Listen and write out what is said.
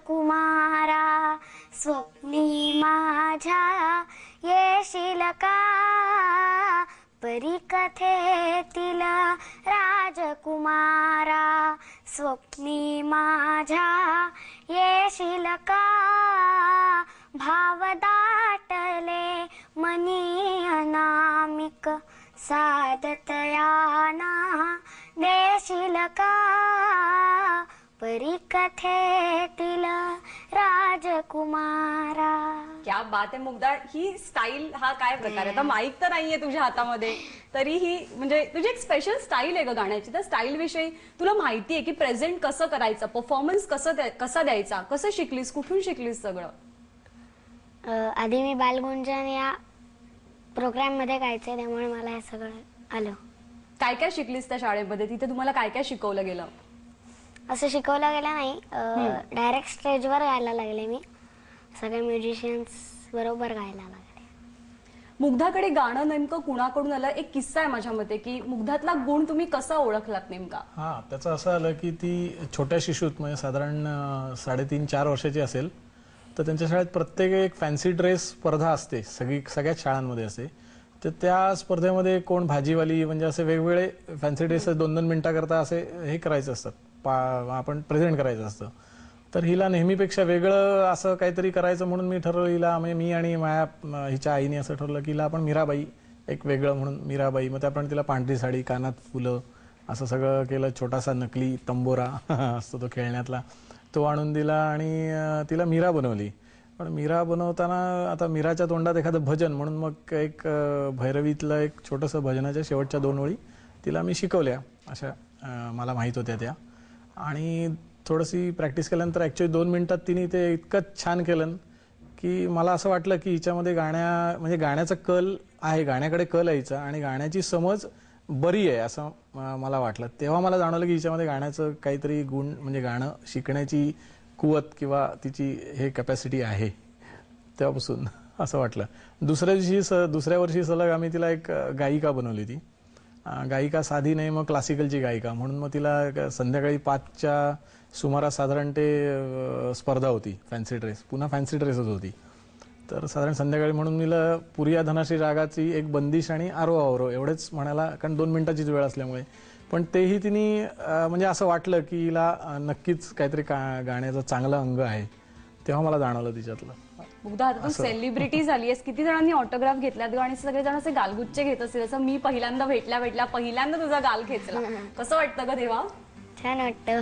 राजकुमारा स्वप्नी माझ्या येशील का परीकथेतील राजकुमारा स्वप्नी माझ्या येशील का भाव दाटले मनी अनामिक साधतयाना देशील का परीकथेतील राजकुमारा. क्या बात आहे मुग्धा. ही स्टाईल हा काय प्रकार आहे? आता माईक तर नाहीये तुझ्या हातामध्ये तरीही म्हणजे तुझी एक स्पेशल स्टाईल आहे ग गाण्याची. त्या स्टाईल विषयी तुला माहिती आहे की प्रेझेंट कसं करायचं, परफॉर्मन्स कसा द्यायचा, कसं शिकलीस, कुठून शिकलीस सगळं? आधी मी बालगुंजन या प्रोग्राम मध्ये गायचे, त्यामुळे मला हे सगळं आलं. काय काय शिकलीस त्या शाळेमध्ये? तिथे तुम्हाला काय काय शिकवलं गेलं? असं शिकवलं गेलं नाही, डायरेक्ट स्टेजवर गायला लागले. मी सगळे म्युझिशियन्स बरोबर गायला लागले. मुग्धाकडे गाणं नेमकं कुणाकडून आलं? एक किस्सा आहे माझ्या मते की मुग्धातला गुण तुम्ही कसा ओळखलात नेमका? हा, त्याचं असं आलं की ती छोट्या शिशूत म्हणजे साधारण 3.5-4 वर्षाची असेल, तर त्यांच्या शाळेत प्रत्येक एक फॅन्सी ड्रेस स्पर्धा असते, सगळ्याच शाळांमध्ये असते. तर त्या स्पर्धेमध्ये कोण भाजीवाली म्हणजे असे वेगवेगळे फॅन्सी ड्रेसेस 2-2 मिनिटाकरता असे हे करायचे असतात, आपण प्रेझेंट करायचं असतं. तर हिला नेहमीपेक्षा वेगळं असं काहीतरी करायचं म्हणून मी ठरवलं हिला, म्हणजे मी आणि माझ्या हिच्या आईने असं ठरवलं की हिला आपण मीराबाई एक वेगळं म्हणून मीराबाई. मग आपण तिला पांढरी साडी, कानात फुलं असं सगळं केलं. छोटासा नकली तंबोरा असतो तो खेळण्यातला, तो आणून दिला आणि तिला मीरा बनवली. पण मीरा बनवताना आता मीराच्या तोंडात एखादं भजन म्हणून मग एक भैरवीतलं एक छोटंसं भजनाच्या शेवटच्या 2 ओळी तिला मी शिकवल्या, अशा मला माहीत होत्या त्या. आणि थोडीशी प्रॅक्टिस केल्यानंतर ॲक्च्युली 2 मिनिटात तिने ते इतकं छान केलं की मला असं वाटलं की हिच्यामध्ये म्हणजे गाण्याचा कल आहे, गाण्याकडे कल यायचा आणि गाण्याची समज बरी आहे असं मला वाटलं. तेव्हा मला जाणवलं की हिच्यामध्ये गाण्याचं काहीतरी गुण म्हणजे गाणं शिकण्याची कुवत किंवा तिची हे कॅपॅसिटी आहे. तेव्हापासून असं वाटलं. दुसऱ्या वर्षी सलग आम्ही तिला एक गायिका बनवली. ती गायिका साधी नाही, मग क्लासिकलची गायिका म्हणून. मग तिला संध्याकाळी 5च्या सुमारास साधारण ते स्पर्धा होती, फॅन्सी ड्रेस, पुन्हा फॅन्सी ड्रेसच होती. तर साधारण संध्याकाळी म्हणून मीला पुरिया धनाश्री रागाची एक बंदिश आणि आरो आवरो एवढेच म्हणायला, कारण 2 मिनिटाचीच वेळ असल्यामुळे. पण तेही तिने म्हणजे असं वाटलं की हिला नक्कीच काहीतरी गाण्याचं चांगलं अंग आहे. तेव्हा मला जाणवलं तिच्यातलं. मुग्धा, आता तू सेलिब्रिटी झाली आहेस, किती जणांनी ऑटोग्राफ घेतल्यात आणि सगळेजण असे गालगुच्चे घेत असतील. असं मी पहिल्यांदा भेटल्या पहिल्यांदा तुझा गाल खेचला. कसं वाटतं ग तेव्हा? छान वाटतं.